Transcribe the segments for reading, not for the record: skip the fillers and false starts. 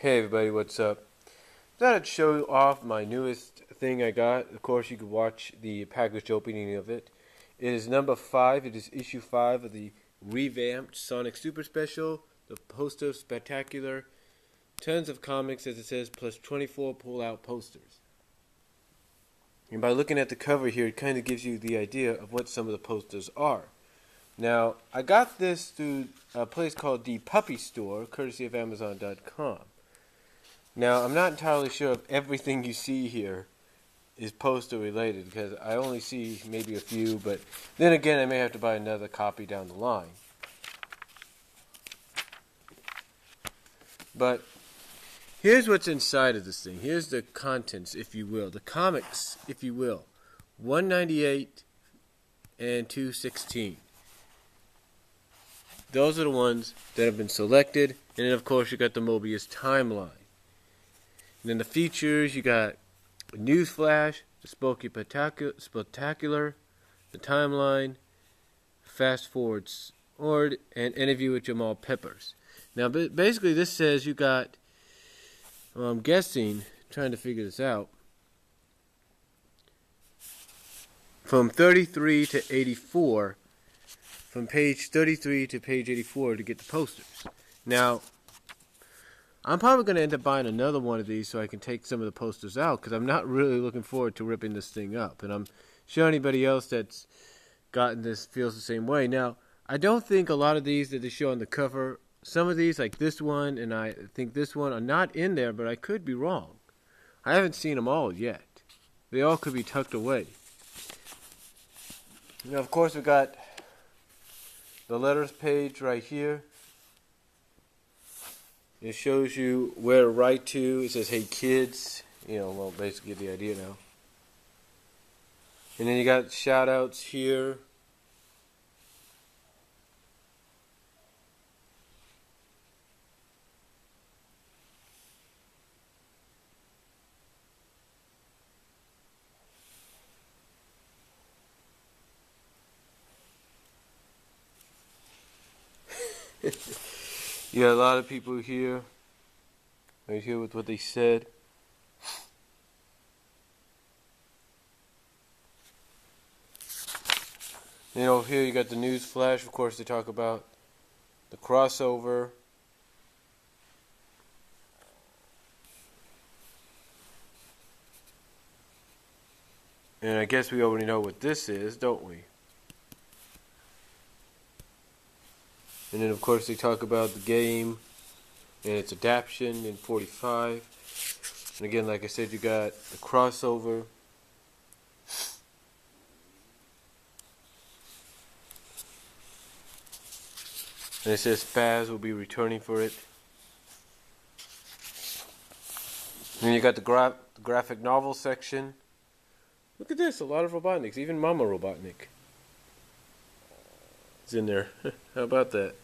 Hey everybody, what's up? Thought I'd show off my newest thing I got. Of course, you could watch the package opening of it. It is number 5. It is issue 5 of the revamped Sonic Super Special, the poster spectacular. Tons of comics, as it says, plus 24 pull-out posters. And by looking at the cover here, it kind of gives you the idea of what some of the posters are. Now, I got this through a place called the Puppy Store, courtesy of Amazon.com. Now, I'm not entirely sure if everything you see here is poster related, because I only see maybe a few, but then again, I may have to buy another copy down the line. But here's what's inside of this thing. Here's the contents, if you will. The comics, if you will. 198 and 216. Those are the ones that have been selected. And then, of course, you got the Mobius timeline. And then the features, you got Newsflash, the Spectacular, the Timeline, Fast Forward, and Interview with Jamal Peppers. Now, basically, this says you got, well, I'm guessing, trying to figure this out, from 33 to 84, from page 33 to page 84 to get the posters. Now, I'm probably going to end up buying another one of these so I can take some of the posters out, because I'm not really looking forward to ripping this thing up. And I'm sure anybody else that's gotten this feels the same way. Now, I don't think a lot of these that they show on the cover, some of these, like this one and I think this one, are not in there, but I could be wrong. I haven't seen them all yet. They all could be tucked away. Now, of course, we got the letters page right here. It shows you where to write to. It says, hey kids. Well, basically the idea now. And then you got shout outs here. You got a lot of people here, right here with what they said. Then over here you got the news flash. Of course, they talk about the crossover. And I guess we already know what this is, don't we? And then, of course, they talk about the game and its adaptation in 45. And again, like I said, you got the crossover. And it says Spaz will be returning for it. And then you got the graphic novel section. Look at this, a lot of Robotniks, even Mama Robotnik is in there. How about that?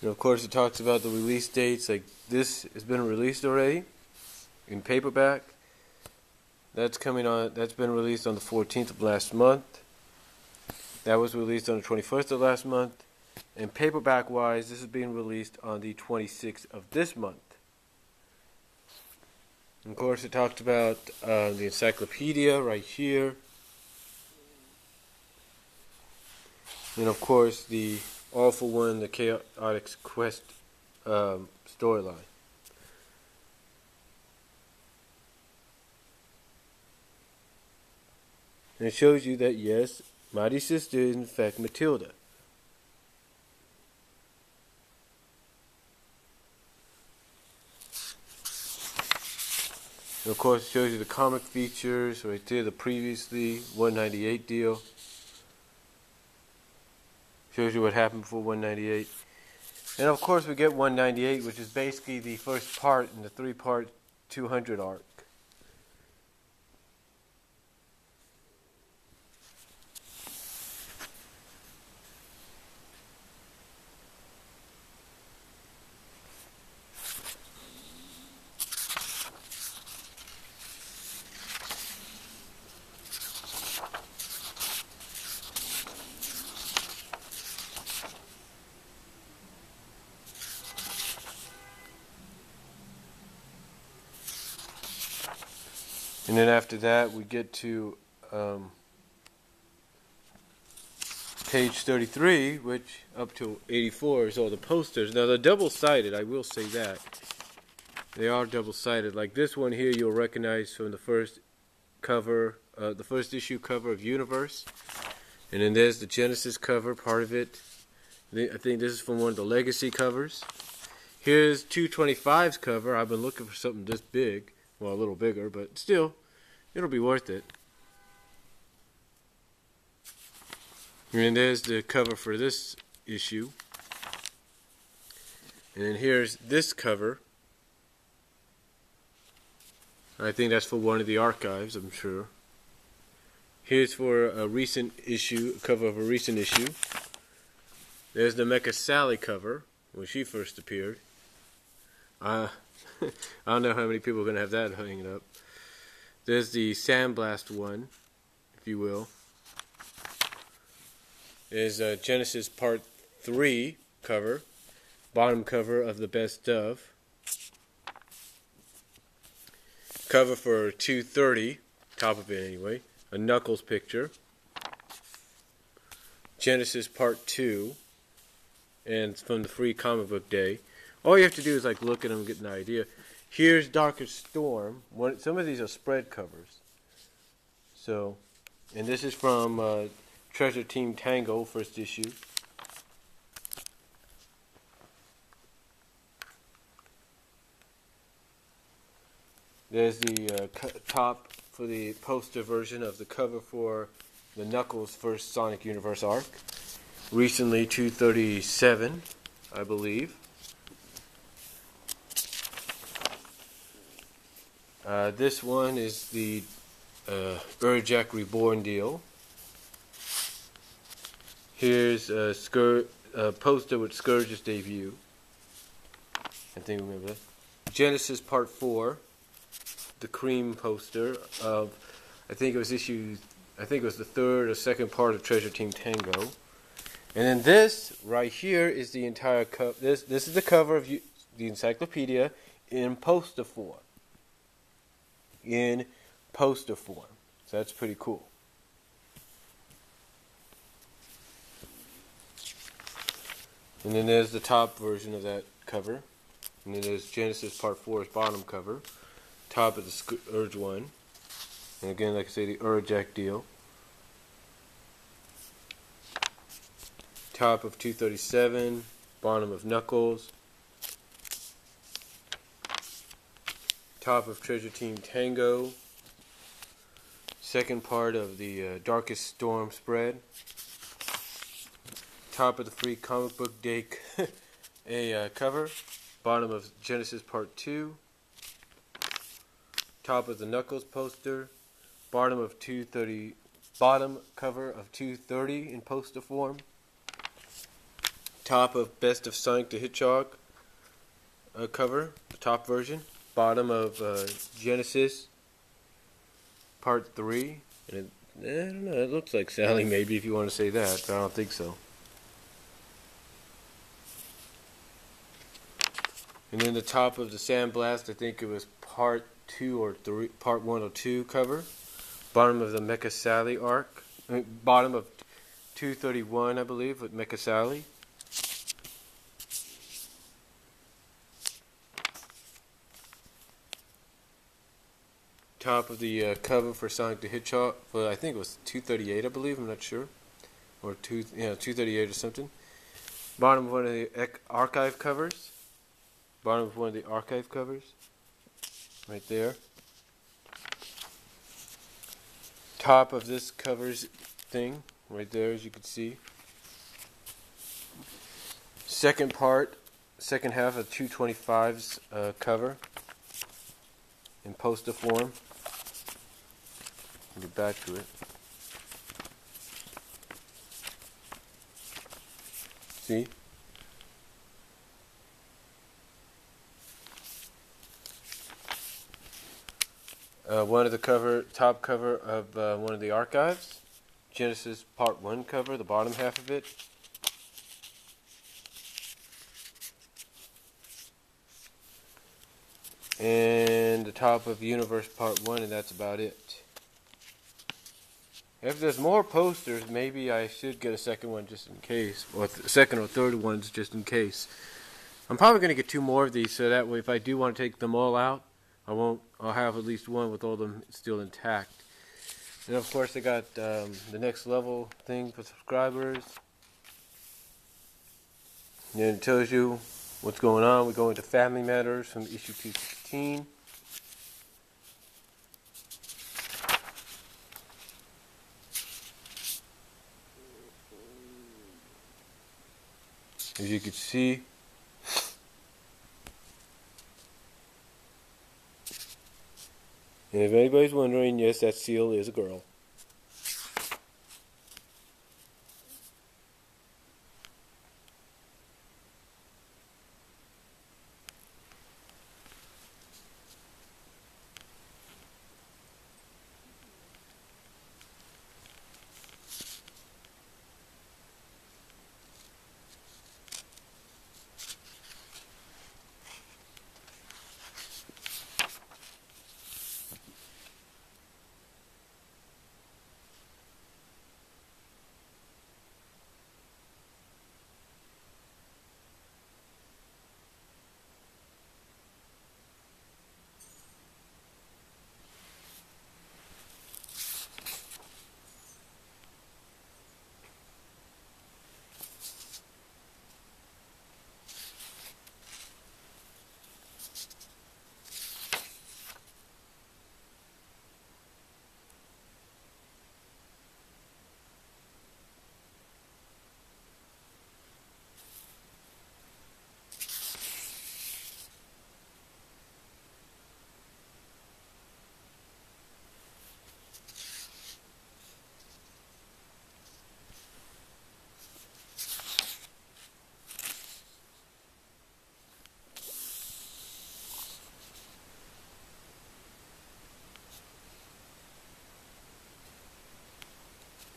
And of course, it talks about the release dates. Like, this has been released already in paperback. That's coming on. That's been released on the 14th of last month. That was released on the 21st of last month. And paperback-wise, this is being released on the 26th of this month. And of course, it talks about the encyclopedia right here. And of course, the All for One, the Chaotic Quest storyline. And it shows you that, yes, Mighty's sister is in fact Matilda. And of course, it shows you the comic features right there, the previously 198 deal. Shows you what happened before 198. And of course, we get 198, which is basically the first part in the 3-part 200 arc. And then after that, we get to page 33, which up to 84 is all the posters. Now they're double-sided, I will say that. They are double-sided. Like this one here, you'll recognize from the first cover, the first issue cover of Universe. And then there's the Genesis cover, part of it. I think this is from one of the Legacy covers. Here's 225's cover. I've been looking for something this big. Well, a little bigger, but still, it'll be worth it. And there's the cover for this issue. And then here's this cover. I think that's for one of the archives, I'm sure. Here's for a recent issue, a cover of a recent issue. There's the Mecha Sally cover, when she first appeared. I don't know how many people are going to have that hanging up. There's the Sandblast one, if you will. There's Genesis Part 3 cover, bottom cover of the Best Of. Cover for 230, top of it anyway, a Knuckles picture. Genesis Part 2, and it's from the free comic book day. All you have to do is like look at them and get an idea. Here's Darkest Storm. Some of these are spread covers. So, and this is from Treasure Team Tango, first issue. There's the top for the poster version of the cover for the Knuckles first Sonic Universe arc. Recently 237, I believe. This one is the Urjak Reborn deal. Here's a poster with Scourge's debut. I think I remember that. Genesis Part 4. The cream poster of, I think it was the third or second part of Treasure Team Tango. And then this right here is the entire cover. This is the cover of the encyclopedia in poster form. In poster form. So that's pretty cool. And then there's the top version of that cover. And then there's Genesis Part 4's bottom cover. Top of the Scourge one. And again, like I say, the Urjak deal. Top of 237. Bottom of Knuckles. Top of Treasure Team Tango. Second part of the Darkest Storm spread. Top of the free comic book day cover. Bottom of Genesis Part 2. Top of the Knuckles poster. Bottom cover of 230 in poster form. Top of Best of Sonic the Hedgehog cover, the top version. Bottom of Genesis Part 3. And I don't know, it looks like Sally maybe if you want to say that, but I don't think so. And then the top of the Sandblast, I think it was Part 2 or 3, Part 1 or 2 cover. Bottom of the Mecha Sally arc. Bottom of 231, I believe, with Mecha Sally. Top of the cover for Sonic the Hedgehog. Well, I think it was 238, I believe. I'm not sure. Or 238 or something. Bottom of one of the archive covers. Bottom of one of the archive covers. Right there. Top of this covers thing. Right there, as you can see. Second half of 225's cover. In poster form. I'll get back to it. See? One of the top cover of one of the archives. Genesis Part 1 cover, the bottom half of it. and the top of Universe Part 1, and that's about it. If there's more posters, maybe I should get a second one just in case, or second or third ones just in case. I'm probably going to get 2 more of these, so that way if I do want to take them all out, I'll have at least one with all of them still intact. And of course I got the next level thing for subscribers. And it tells you what's going on. We go into Family Matters from issue 216. As you can see, and if anybody's wondering, yes, that seal is a girl.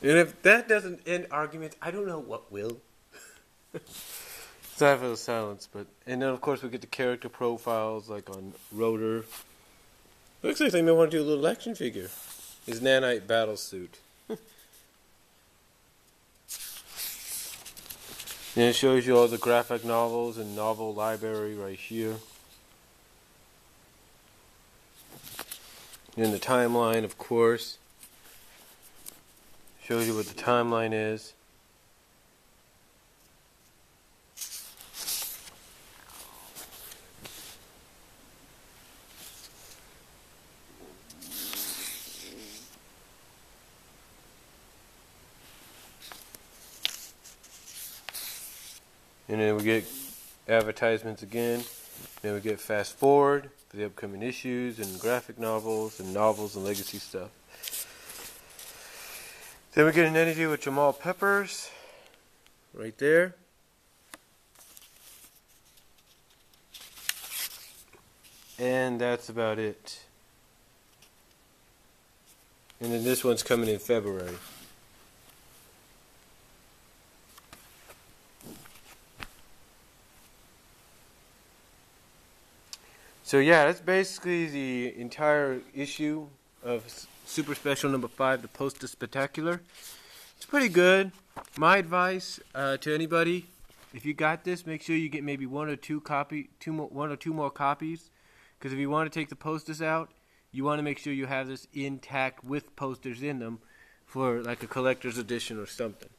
And if that doesn't end arguments, I don't know what will. Sorry for the silence, but and then of course we get the character profiles like on Rotor. Looks like they may want to do a little action figure. His nanite battle suit. And it shows you all the graphic novels and novel library right here. And the timeline, of course. Shows you what the timeline is. And then we get advertisements again. Then we get fast forward for the upcoming issues and graphic novels and legacy stuff. Then we get an interview with Jamal Peppers, right there. And that's about it. And then this one's coming in February. So yeah, that's basically the entire issue of Super Special number 5, the Poster Spectacular. It's pretty good. My advice to anybody, if you got this, make sure you get maybe one or two more copies. Because if you want to take the posters out, you want to make sure you have this intact with posters in them for like a collector's edition or something.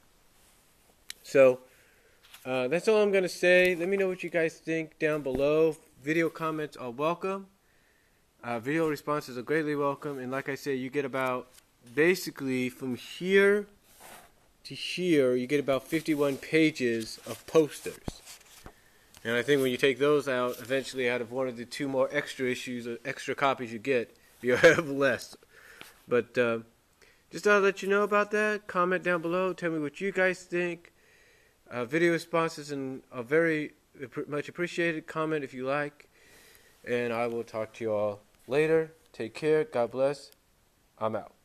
So that's all I'm going to say. Let me know what you guys think down below. Video comments are welcome. Video responses are greatly welcome. And like I say, you get about, basically from here to here, you get about 51 pages of posters. And I think when you take those out, eventually out of one of the 2 more extra issues or extra copies you get, you'll have less. But just thought I'd let you know about that. Comment down below. Tell me what you guys think. Video responses are very much appreciated. Comment if you like. And I will talk to you all later. Take care. God bless. I'm out.